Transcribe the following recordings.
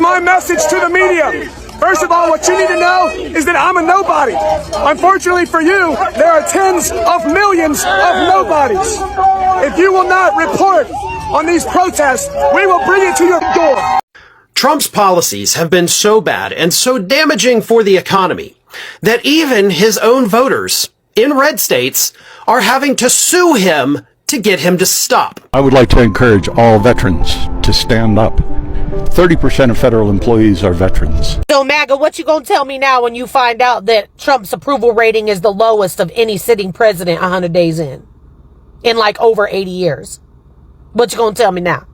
my message to the media. First of all, what you need to know is that I'm a nobody. Unfortunately for you, there are tens of millions of nobodies. If you will not report on these protests, we will bring it to your door. Trump's policies have been so bad and so damaging for the economy that even his own voters in red states are having to sue him to get him to stop. I would like to encourage all veterans to stand up. 30% of federal employees are veterans. So MAGA, what you gonna tell me now when you find out that Trump's approval rating is the lowest of any sitting president 100 days in like over 80 years? What you gonna tell me now?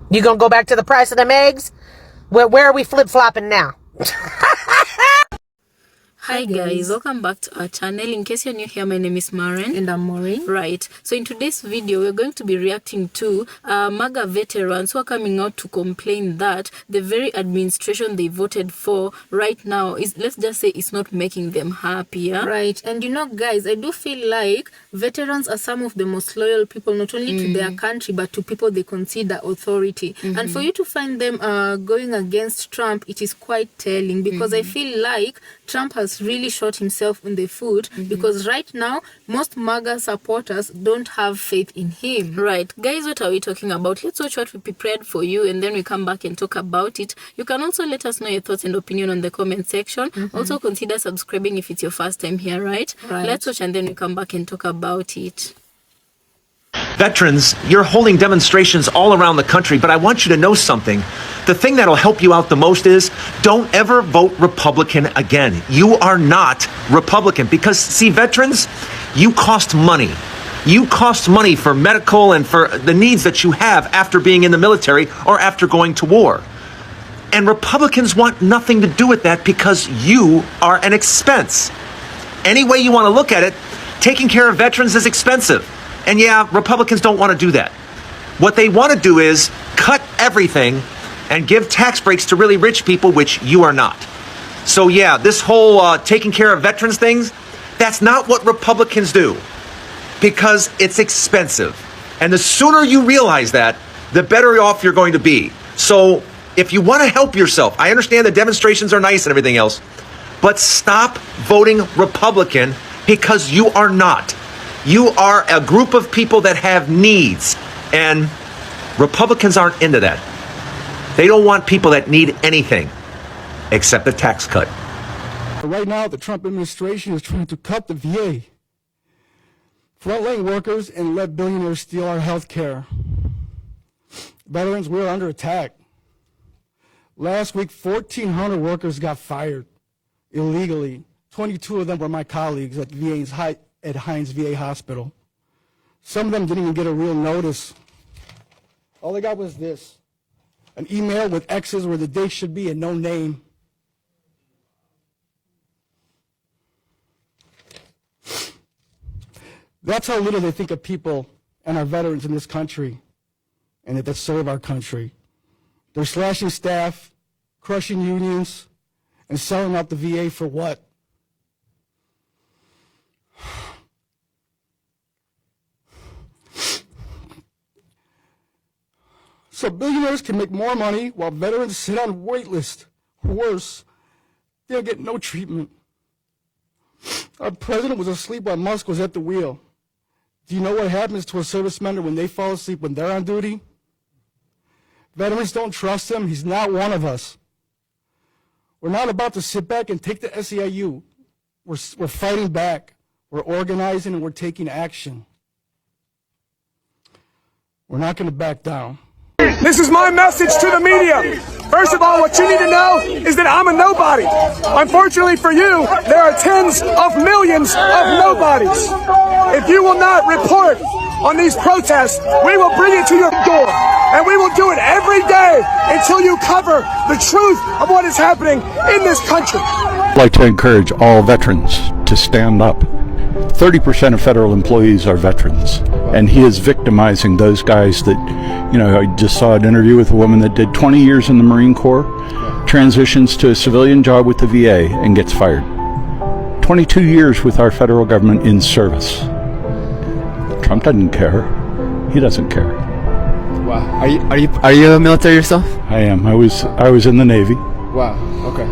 You gonna go back to the price of them eggs? Where are we flip-flopping now? Hi guys, welcome back to our channel. In case you're new here, my name is Maren. And I'm Maureen. Right. So in today's video, we're going to be reacting to MAGA veterans who are coming out to complain that the very administration they voted for right now is, let's just say, it's not making them happier. Right. And you know, guys, I do feel like veterans are some of the most loyal people, not only to their country, but to people they consider authority. And for you to find them going against Trump, it is quite telling, because I feel like Trump has really shot himself in the foot, because right now most MAGA supporters don't have faith in him. Right. Guys, what are we talking about? Let's watch what we prepared for you, and then we come back and talk about it. You can also let us know your thoughts and opinion on the comment section. Also consider subscribing if it's your first time here, right? Let's watch and then we come back and talk about it. Veterans, you're holding demonstrations all around the country, but I want you to know something. The thing that'll help you out the most is don't ever vote Republican again. You are not Republican because, see, veterans, you cost money. You cost money for medical and for the needs that you have after being in the military or after going to war. And Republicans want nothing to do with that because you are an expense. Any way you want to look at it, taking care of veterans is expensive. And yeah, Republicans don't want to do that. What they want to do is cut everything and give tax breaks to really rich people, which you are not. So yeah, this whole taking care of veterans things, that's not what Republicans do, because it's expensive. And the sooner you realize that, the better off you're going to be. So if you want to help yourself, I understand the demonstrations are nice and everything else, but stop voting Republican, because you are not. You are a group of people that have needs, and Republicans aren't into that. They don't want people that need anything except a tax cut. Right now, the Trump administration is trying to cut the VA, frontline workers, and let billionaires steal our health care. Veterans, we're under attack. Last week, 1,400 workers got fired illegally. 22 of them were my colleagues at at Hines VA Hospital. Some of them didn't even get a real notice. All they got was this, an email with X's where the date should be and no name. That's how little they think of people and our veterans in this country and that serve our country. They're slashing staff, crushing unions, and selling out the VA for what? So billionaires can make more money while veterans sit on wait lists. Worse, they'll get no treatment. Our president was asleep while Musk was at the wheel. Do you know what happens to a service member when they fall asleep when they're on duty? Veterans don't trust him. He's not one of us. We're not about to sit back and take the SEIU. We're fighting back. We're organizing and we're taking action. We're not going to back down. This is my message to the media. First of all, what you need to know is that I'm a nobody. Unfortunately for you, there are tens of millions of nobodies. If you will not report on these protests, we will bring it to your door. And we will do it every day until you cover the truth of what is happening in this country. I'd like to encourage all veterans to stand up. 30% of federal employees are veterans, and he is victimizing those guys that, you know, I just saw an interview with a woman that did 20 years in the Marine Corps, transitions to a civilian job with the VA, and gets fired. 22 years with our federal government in service. Trump doesn't care. He doesn't care. Wow. Are you a military yourself? I am. I was in the Navy. Wow. Okay.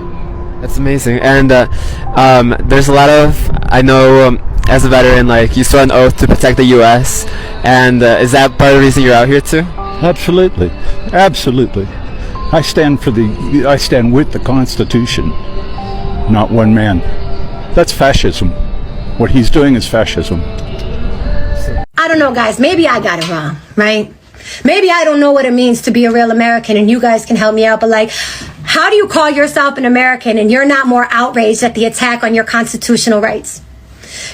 That's amazing. And there's a lot of, I know, as a veteran, like, you swore an oath to protect the U.S. And is that part of the reason you're out here too? Absolutely. Absolutely. I stand with the Constitution, not one man. That's fascism. What he's doing is fascism. I don't know, guys. Maybe I got it wrong, right? Maybe I don't know what it means to be a real American, and you guys can help me out. But, like, how do you call yourself an American and you're not more outraged at the attack on your constitutional rights?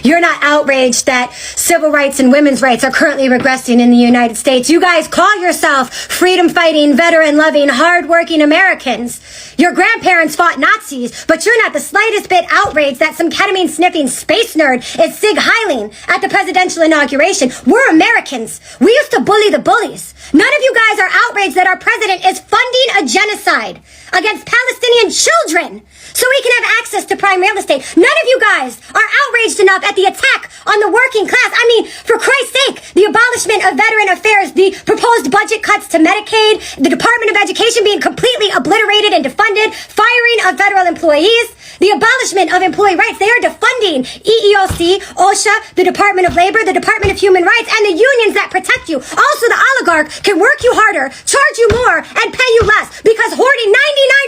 You're not outraged that civil rights and women's rights are currently regressing in the United States. You guys call yourself freedom-fighting, veteran-loving, hard-working Americans. Your grandparents fought Nazis, but you're not the slightest bit outraged that some ketamine-sniffing space nerd is Sig Heiling at the presidential inauguration. We're Americans. We used to bully the bullies. None of you guys are outraged that our president is funding a genocide against Palestinian children so we can have access to prime real estate. None of you guys are outraged enough at the attack on the working class. I mean, for Christ's sake, the abolishment of veteran affairs, the proposed budget cuts to Medicaid, the Department of Education being completely obliterated and defunded, firing of federal employees, the abolishment of employee rights. They are defunding EEOC, OSHA, the Department of Labor, the Department of Human Rights, and the unions that protect you. Also, the oligarch can work you harder, charge you more, and pay you less because hoarding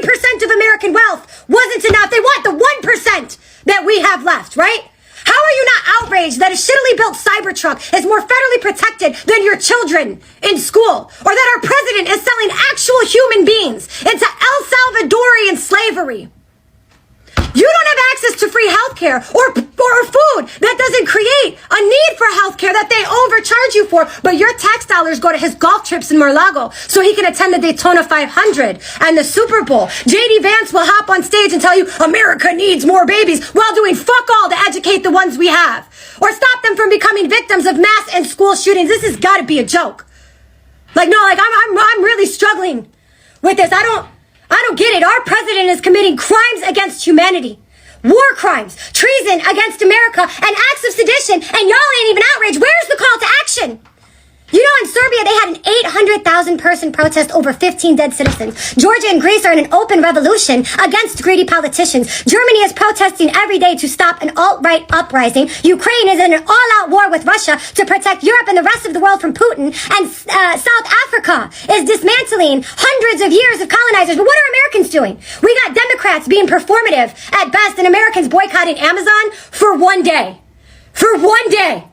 99% of American wealth wasn't enough. They want the 1% that we have left, right? How are you not outraged that a shittily built Cybertruck is more federally protected than your children in school? Or that our president is selling actual human beings into El Salvadorian slavery? You don't have access to free healthcare or food that doesn't create a need for healthcare that they overcharge you for. But your tax dollars go to his golf trips in Mar-a-Lago so he can attend the Daytona 500 and the Super Bowl. J.D. Vance will hop on stage and tell you America needs more babies while doing fuck all to educate the ones we have or stop them from becoming victims of mass and school shootings. This has got to be a joke. I'm really struggling with this. I don't get it. Our president is committing crimes against humanity, war crimes, treason against America, and acts of sedition, and y'all ain't even outraged. Where's the call to action? You know, in Serbia, they had an 800,000 person protest over 15 dead citizens. Georgia and Greece are in an open revolution against greedy politicians. Germany is protesting every day to stop an alt-right uprising. Ukraine is in an all-out war with Russia to protect Europe and the rest of the world from Putin. And South Africa is dismantling hundreds of years of colonizers. But what are Americans doing? We got Democrats being performative at best and Americans boycotting Amazon for one day. For one day.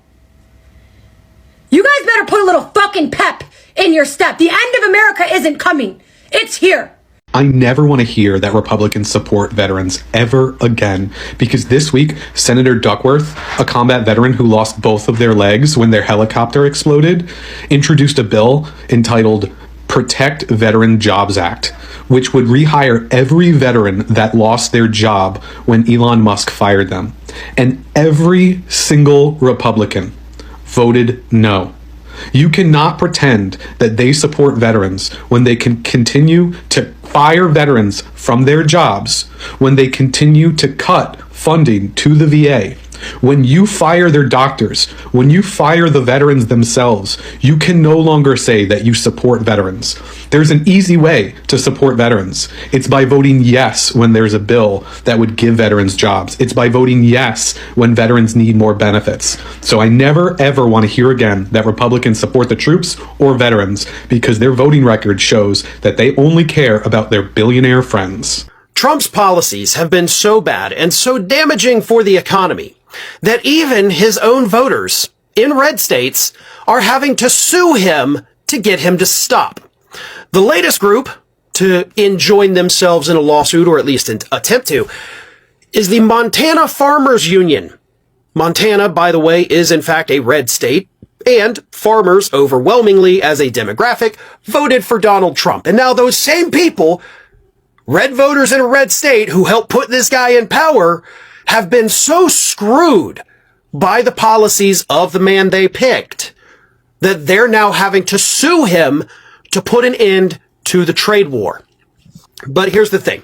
You guys better put a little fucking pep in your step. The end of America isn't coming. It's here. I never want to hear that Republicans support veterans ever again, because this week, Senator Duckworth, a combat veteran who lost both of their legs when their helicopter exploded, introduced a bill entitled Protect Veteran Jobs Act, which would rehire every veteran that lost their job when Elon Musk fired them. And every single Republican voted no. You cannot pretend that they support veterans when they can continue to fire veterans from their jobs, when they continue to cut funding to the VA. When you fire their doctors, when you fire the veterans themselves, you can no longer say that you support veterans. There's an easy way to support veterans. It's by voting yes when there's a bill that would give veterans jobs. It's by voting yes when veterans need more benefits. So I never ever want to hear again that Republicans support the troops or veterans, because their voting record shows that they only care about their billionaire friends. Trump's policies have been so bad and so damaging for the economy that even his own voters in red states are having to sue him to get him to stop. The latest group to enjoin themselves in a lawsuit, or at least attempt to, is the Montana Farmers Union. Montana, by the way, is in fact a red state, and farmers overwhelmingly as a demographic voted for Donald Trump. And now those same people, red voters in a red state who helped put this guy in power, have been so screwed by the policies of the man they picked that they're now having to sue him to put an end to the trade war. But here's the thing.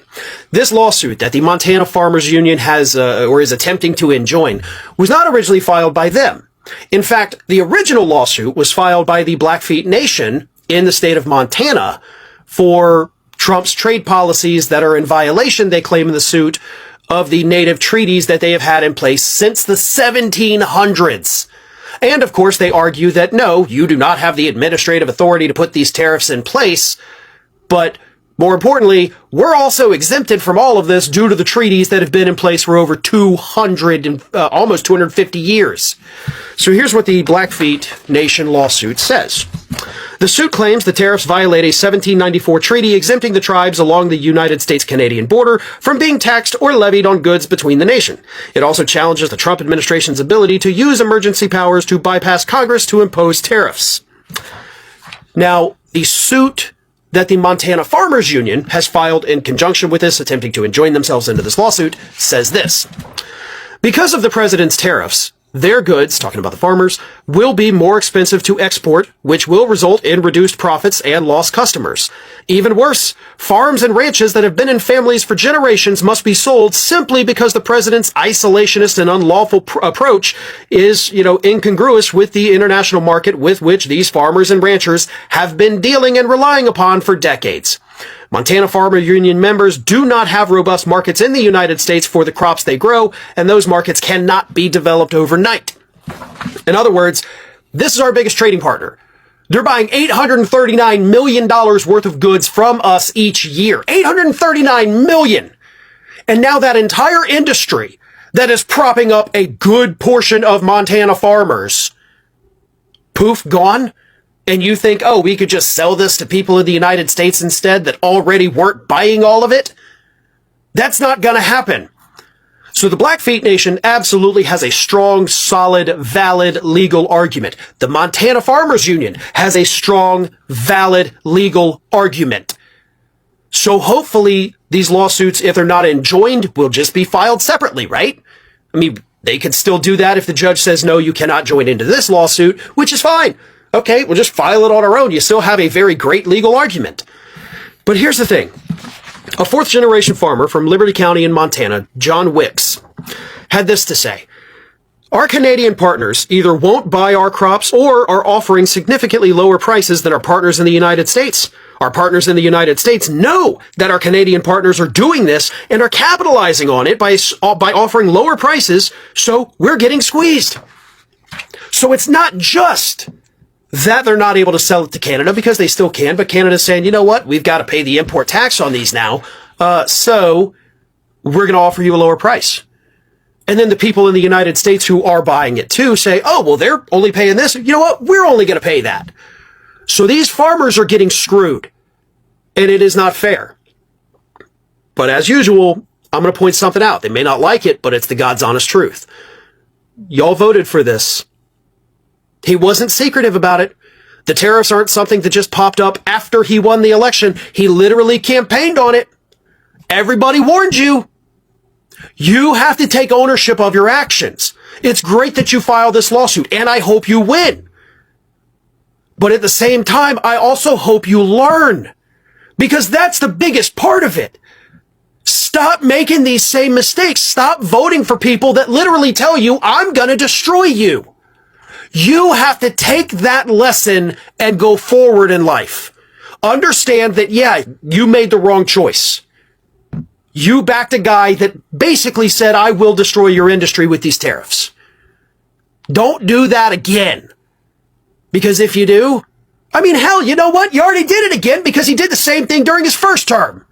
This lawsuit that the Montana Farmers Union has, or is attempting to enjoin, was not originally filed by them. In fact, the original lawsuit was filed by the Blackfeet Nation in the state of Montana for Trump's trade policies that are in violation, they claim in the suit, of the native treaties that they have had in place since the 1700s. And of course, they argue that no, you do not have the administrative authority to put these tariffs in place. But more importantly, we're also exempted from all of this due to the treaties that have been in place for over 200 almost 250 years. So here's what the Blackfeet Nation lawsuit says. The suit claims the tariffs violate a 1794 treaty exempting the tribes along the United States-Canadian border from being taxed or levied on goods between the nation. It also challenges the Trump administration's ability to use emergency powers to bypass Congress to impose tariffs. Now, the suit that the Montana Farmers Union has filed in conjunction with this, attempting to enjoin themselves into this lawsuit, says this. Because of the president's tariffs, their goods, talking about the farmers, will be more expensive to export, which will result in reduced profits and lost customers. Even worse, farms and ranches that have been in families for generations must be sold simply because the president's isolationist and unlawful approach is, incongruous with the international market with which these farmers and ranchers have been dealing and relying upon for decades. Montana Farmer Union members do not have robust markets in the United States for the crops they grow, and those markets cannot be developed overnight. In other words, this is our biggest trading partner. They're buying $839 million worth of goods from us each year. $839 million. And now that entire industry that is propping up a good portion of Montana farmers, poof, gone. And you think, oh, we could just sell this to people in the United States instead that already weren't buying all of it? That's not going to happen. So the Blackfeet Nation absolutely has a strong, solid, valid legal argument. The Montana Farmers Union has a strong, valid legal argument. So hopefully these lawsuits, if they're not enjoined, will just be filed separately, right? I mean, they could still do that if the judge says, no, you cannot join into this lawsuit, which is fine. Okay, we'll just file it on our own. You still have a very great legal argument. But here's the thing. A fourth-generation farmer from Liberty County in Montana, John Wicks, had this to say. Our Canadian partners either won't buy our crops or are offering significantly lower prices than our partners in the United States. Our partners in the United States know that our Canadian partners are doing this and are capitalizing on it by offering lower prices, so we're getting squeezed. So it's not just that they're not able to sell it to Canada, because they still can, but Canada's saying, you know what, we've got to pay the import tax on these now, so we're going to offer you a lower price. And then the people in the United States who are buying it too say, oh, well, they're only paying this. You know what, we're only going to pay that. So these farmers are getting screwed, and it is not fair. But as usual, I'm going to point something out. They may not like it, but it's the God's honest truth. Y'all voted for this. He wasn't secretive about it. The tariffs aren't something that just popped up after he won the election. He literally campaigned on it. Everybody warned you. You have to take ownership of your actions. It's great that you file this lawsuit, and I hope you win. But at the same time, I also hope you learn, because that's the biggest part of it. Stop making these same mistakes. Stop voting for people that literally tell you, I'm going to destroy you. You have to take that lesson and go forward in life. Understand that, yeah, you made the wrong choice. You backed a guy that basically said, I will destroy your industry with these tariffs. Don't do that again. Because if you do, I mean, hell, you know what? You already did it again, because he did the same thing during his first term.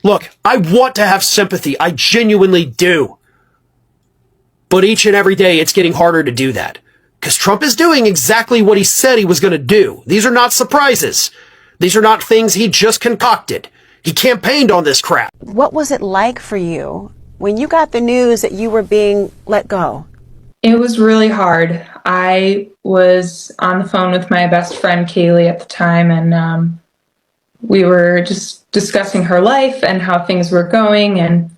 Look, I want to have sympathy. I genuinely do. But each and every day, it's getting harder to do that. Because Trump is doing exactly what he said he was going to do. These are not surprises. These are not things he just concocted. He campaigned on this crap. What was it like for you when you got the news that you were being let go? It was really hard. I was on the phone with my best friend, Kaylee, at the time, and we were just discussing her life and how things were going. And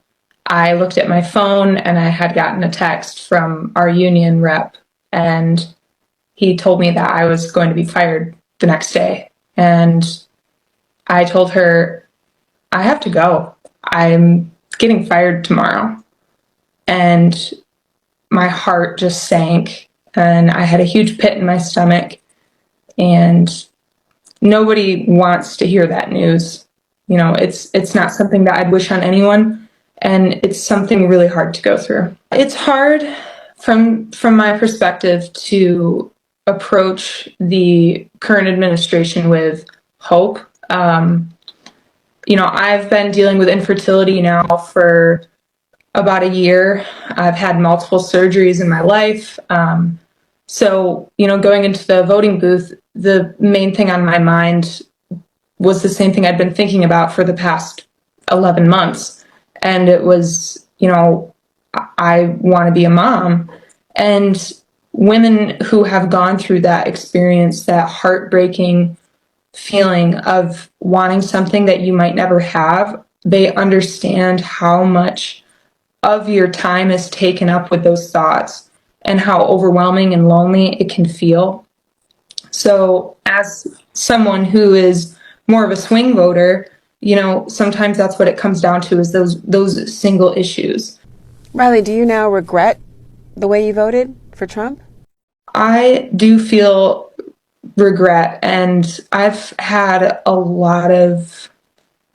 I looked at my phone, and I had gotten a text from our union rep, and he told me that I was going to be fired the next day. And I told her, I have to go. I'm getting fired tomorrow. And my heart just sank, and I had a huge pit in my stomach. And nobody wants to hear that news. You know, it's not something that I'd wish on anyone, and it's something really hard to go through. It's hard from my perspective to approach the current administration with hope. You know, I've been dealing with infertility now for about a year. I've had multiple surgeries in my life. So, you know, going into the voting booth, the main thing on my mind was the same thing I'd been thinking about for the past 11 months. And it was, you know, I want to be a mom. And women who have gone through that experience, that heartbreaking feeling of wanting something that you might never have, they understand how much of your time is taken up with those thoughts and how overwhelming and lonely it can feel. So as someone who is more of a swing voter, you know, sometimes that's what it comes down to, is those single issues. Riley, do you now regret the way you voted for Trump? I do feel regret, and I've had a lot of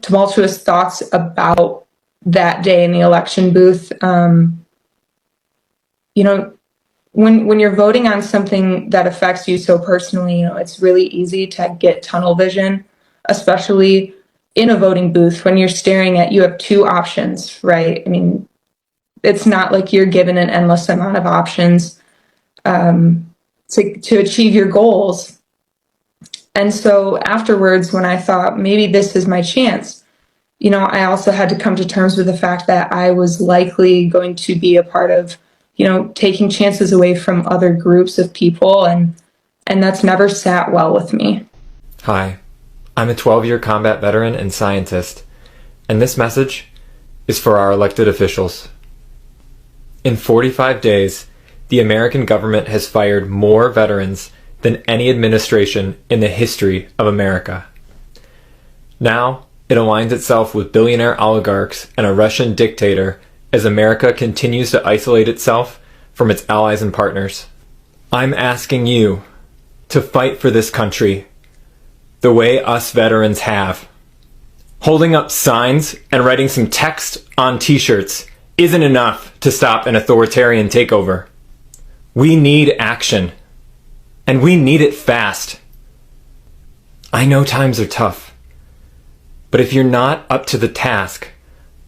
tumultuous thoughts about that day in the election booth. You know, when you're voting on something that affects you so personally, you know, it's really easy to get tunnel vision, especially in a voting booth when you're staring at, you have two options, right? I mean, it's not like you're given an endless amount of options to achieve your goals. And so afterwards, when I thought maybe this is my chance, you know, I also had to come to terms with the fact that I was likely going to be a part of, you know, taking chances away from other groups of people, and that's never sat well with me. Hi, I'm a 12-year combat veteran and scientist, and this message is for our elected officials. In 45 days, the American government has fired more veterans than any administration in the history of America. Now, it aligns itself with billionaire oligarchs and a Russian dictator as America continues to isolate itself from its allies and partners. I'm asking you to fight for this country the way us veterans have. Holding up signs and writing some text on t-shirts isn't enough to stop an authoritarian takeover. We need action, and we need it fast. I know times are tough, but if you're not up to the task,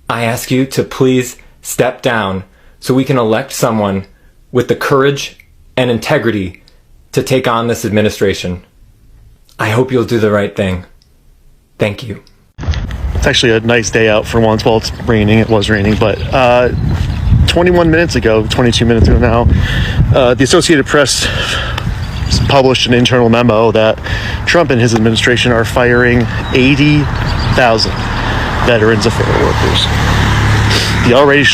I ask you to please step down so we can elect someone with the courage and integrity to take on this administration. I hope you'll do the right thing. Thank you. It's actually a nice day out for once. Well, it's raining. It was raining, but 22 minutes ago now, the Associated Press published an internal memo that Trump and his administration are firing 80,000 veterans affairs workers. The already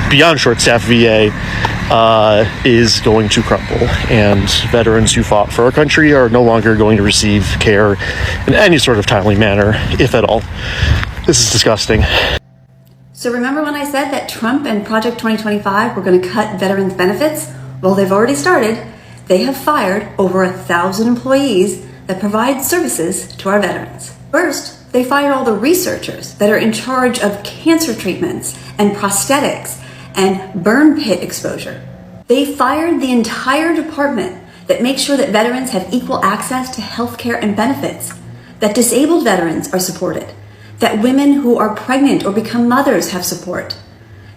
beyond short-staffed VA is going to crumble, and veterans who fought for our country are no longer going to receive care in any sort of timely manner, if at all. This is disgusting. So remember when I said that Trump and Project 2025 were going to cut veterans' benefits? Well, they've already started. They have fired over 1,000 employees that provide services to our veterans. First, they fired all the researchers that are in charge of cancer treatments and prosthetics and burn pit exposure. They fired the entire department that makes sure that veterans have equal access to health care and benefits, that disabled veterans are supported, that women who are pregnant or become mothers have support,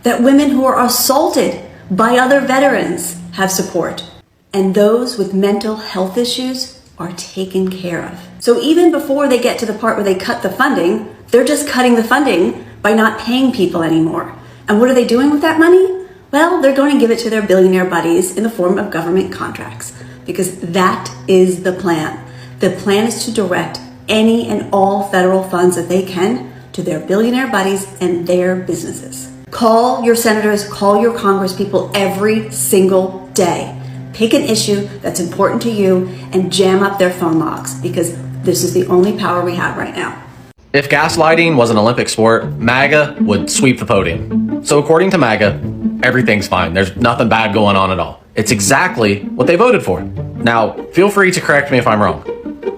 that women who are assaulted by other veterans have support, and those with mental health issues are taken care of. So even before they get to the part where they cut the funding, they're just cutting the funding by not paying people anymore. And what are they doing with that money? Well, they're going to give it to their billionaire buddies in the form of government contracts, because that is the plan. The plan is to direct any and all federal funds that they can to their billionaire buddies and their businesses. Call your senators, call your congresspeople every single day. Pick an issue that's important to you and jam up their phone logs, because this is the only power we have right now. If gaslighting was an Olympic sport, MAGA would sweep the podium. So according to MAGA, everything's fine. There's nothing bad going on at all. It's exactly what they voted for. Now, feel free to correct me if I'm wrong.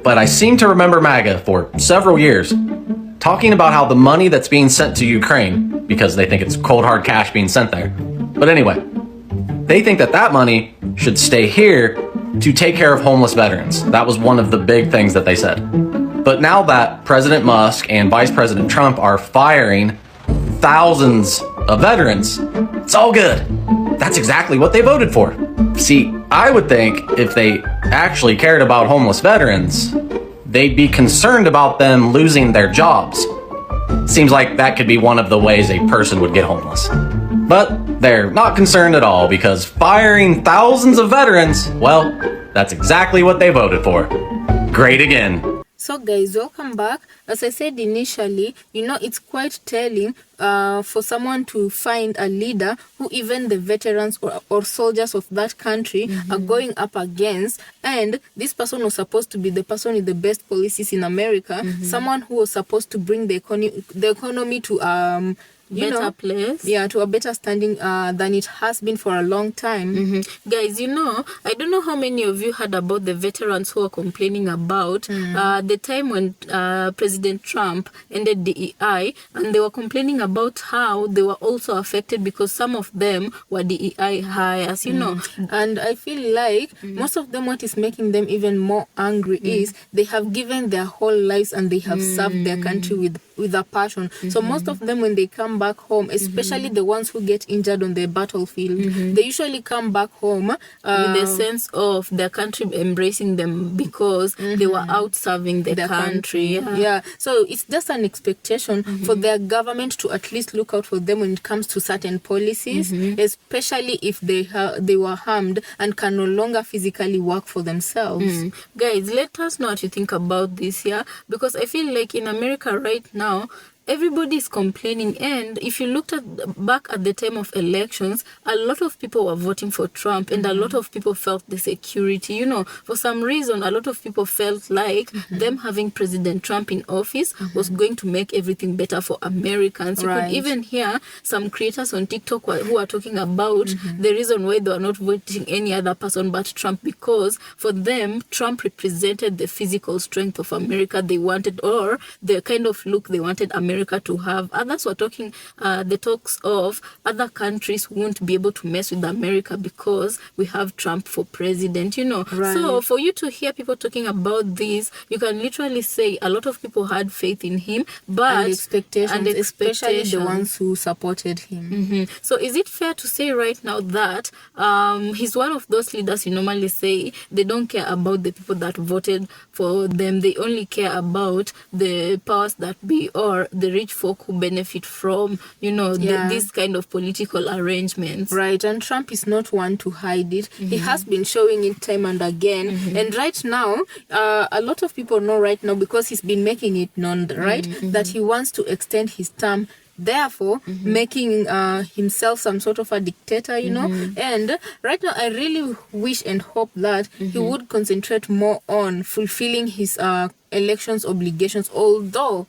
but I seem to remember MAGA for several years talking about how the money that's being sent to Ukraine, because they think it's cold hard cash being sent there. But anyway, they think that money should stay here to take care of homeless veterans. That was one of the big things that they said. But now that President Musk and Vice President Trump are firing thousands of veterans, it's all good. That's exactly what they voted for. See, I would think if they actually cared about homeless veterans, they'd be concerned about them losing their jobs. Seems like that could be one of the ways a person would get homeless. But they're not concerned at all because firing thousands of veterans, well, that's exactly what they voted for. Great again. So guys, welcome back. As I said initially, it's quite telling for someone to find a leader who even the veterans or soldiers of that country are going up against. And this person was supposed to be the person with the best policies in America, someone who was supposed to bring the economy to better place. Yeah, to a better standing than it has been for a long time. Guys, I don't know how many of you heard about the veterans who are complaining about the time when President Trump ended DEI, and they were complaining about how they were also affected because some of them were DEI hires, And I feel like most of them, what is making them even more angry is they have given their whole lives and they have served their country with a passion. So most of them, when they come back home, especially the ones who get injured on the battlefield, they usually come back home with a sense of their country embracing them because they were out serving the country. Yeah. So it's just an expectation for their government to at least look out for them when it comes to certain policies, especially if they were harmed and can no longer physically work for themselves. Guys, let us know what you think about this, because I feel like in America right now, everybody is complaining, and if you looked back at the time of elections, a lot of people were voting for Trump, and a lot of people felt the security. For some reason, a lot of people felt like them having President Trump in office was going to make everything better for Americans. You could even hear some creators on TikTok who are talking about the reason why they are not voting any other person but Trump, because for them, Trump represented the physical strength of America they wanted, or the kind of look they wanted America to have. Others were talking the talks of other countries won't be able to mess with America because we have Trump for president, So for you to hear people talking about this, you can literally say a lot of people had faith in him, but and especially the ones who supported him. So is it fair to say right now that he's one of those leaders you normally say they don't care about the people that voted for them, they only care about the powers that be or the rich folk who benefit from, this kind of political arrangements. Right, and Trump is not one to hide it. He has been showing it time and again. And right now, a lot of people know right now, because he's been making it known, that he wants to extend his term, therefore making himself some sort of a dictator, And right now, I really wish and hope that he would concentrate more on fulfilling his elections obligations, although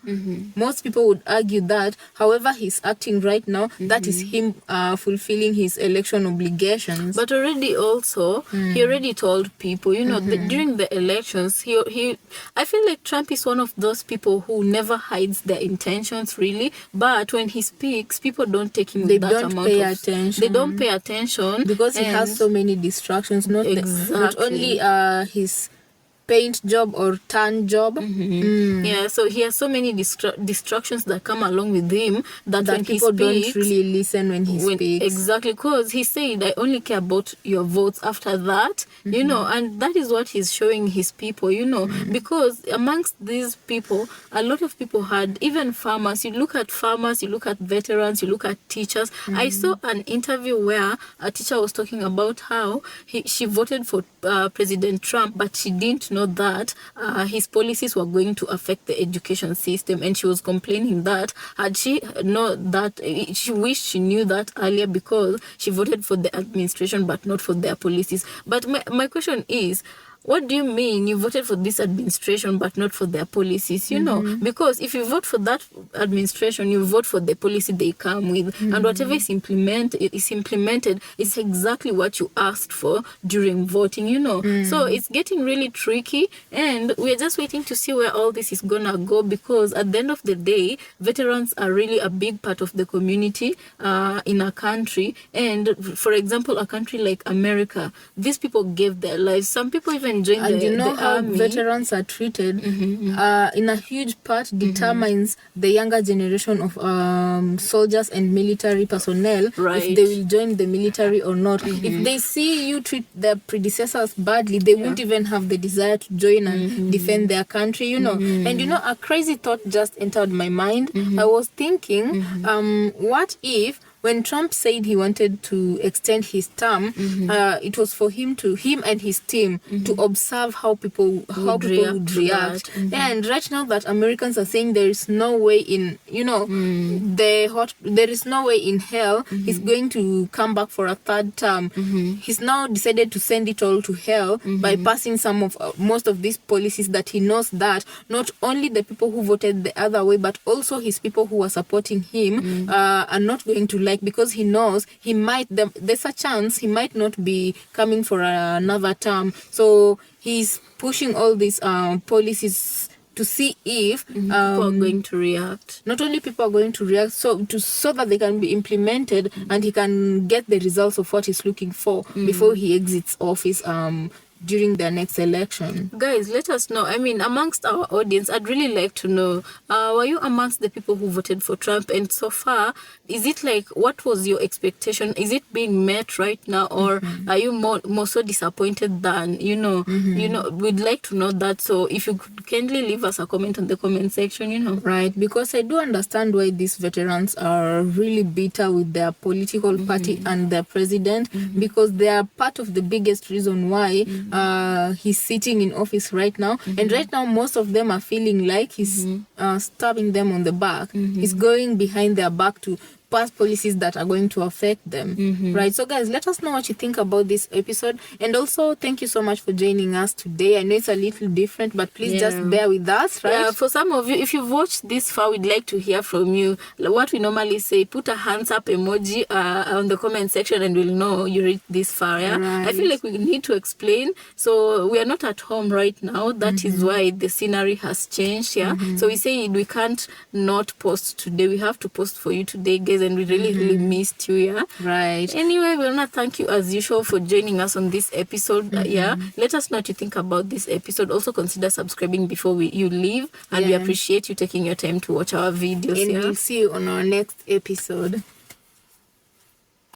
most people would argue that however he's acting right now, that is him fulfilling his election obligations. But already also he already told people, during the elections, he I feel like Trump is one of those people who never hides their intentions really, but when he speaks, people don't take him with that amount of attention. They don't pay attention because he has so many distractions, not only his paint job or tan job. Yeah, so he has so many distractions that come along with him that when people he speaks, don't really listen when he speaks. Exactly, because he said, I only care about your votes after that, and that is what he's showing his people, because amongst these people, a lot of people had, even farmers, you look at farmers, you look at veterans, you look at teachers. I saw an interview where a teacher was talking about how she voted for President Trump, but she didn't know that his policies were going to affect the education system, and she was complaining that had she known that, she wished she knew that earlier because she voted for the administration but not for their policies. But my question is, what do you mean you voted for this administration but not for their policies? You know, because if you vote for that administration, you vote for the policy they come with, and whatever is implemented is exactly what you asked for during voting. You know, so it's getting really tricky, and we're just waiting to see where all this is gonna go, because at the end of the day, veterans are really a big part of the community in a country. And for example, a country like America, these people gave their lives. Some people even joined the how army. veterans are treated in a huge part determines the younger generation of soldiers and military personnel, if they will join the military or not. If they see you treat their predecessors badly, they won't even have the desire to join and defend their country, you know. And you know, a crazy thought just entered my mind. I was thinking, what if when Trump said he wanted to extend his term, it was for him and his team to observe how people would react. And right now that Americans are saying there is no way in, you know, there is no way in hell he's going to come back for a third term. He's now decided to send it all to hell by passing most of these policies that he knows that not only the people who voted the other way, but also his people who are supporting him are not going to like, because he knows there's a chance he might not be coming for another term. So he's pushing all these policies to see if people are going to react. Not only people are going to react, so that they can be implemented and he can get the results of what he's looking for before he exits office during the next election. Guys, let us know. I mean, amongst our audience, I'd really like to know, were you amongst the people who voted for Trump? And so far, is it like, what was your expectation? Is it being met right now? Or are you more so disappointed than, you know, we'd like to know that. So if you could kindly leave us a comment on the comment section, you know. Right, because I do understand why these veterans are really bitter with their political party and their president, because they are part of the biggest reason why he's sitting in office right now. And right now, most of them are feeling like he's stabbing them on the back. He's going behind their back to pass policies that are going to affect them. Right, so guys, let us know what you think about this episode, and also thank you so much for joining us today. I know it's a little different, but please just bear with us, right? Yeah, for some of you, if you've watched this far, we'd like to hear from you. What we normally say, put a hands up emoji on the comment section and we'll know you reached this far. Yeah, right. I feel like we need to explain. So we are not at home right now. That is why the scenery has changed. Yeah, so we say we can't not post today. We have to post for you today, guys, and we really missed you. Yeah, right. Anyway, we want to thank you as usual for joining us on this episode. Yeah, let us know what you think about this episode. Also consider subscribing before you leave, and we appreciate you taking your time to watch our videos. And we'll see you on our next episode.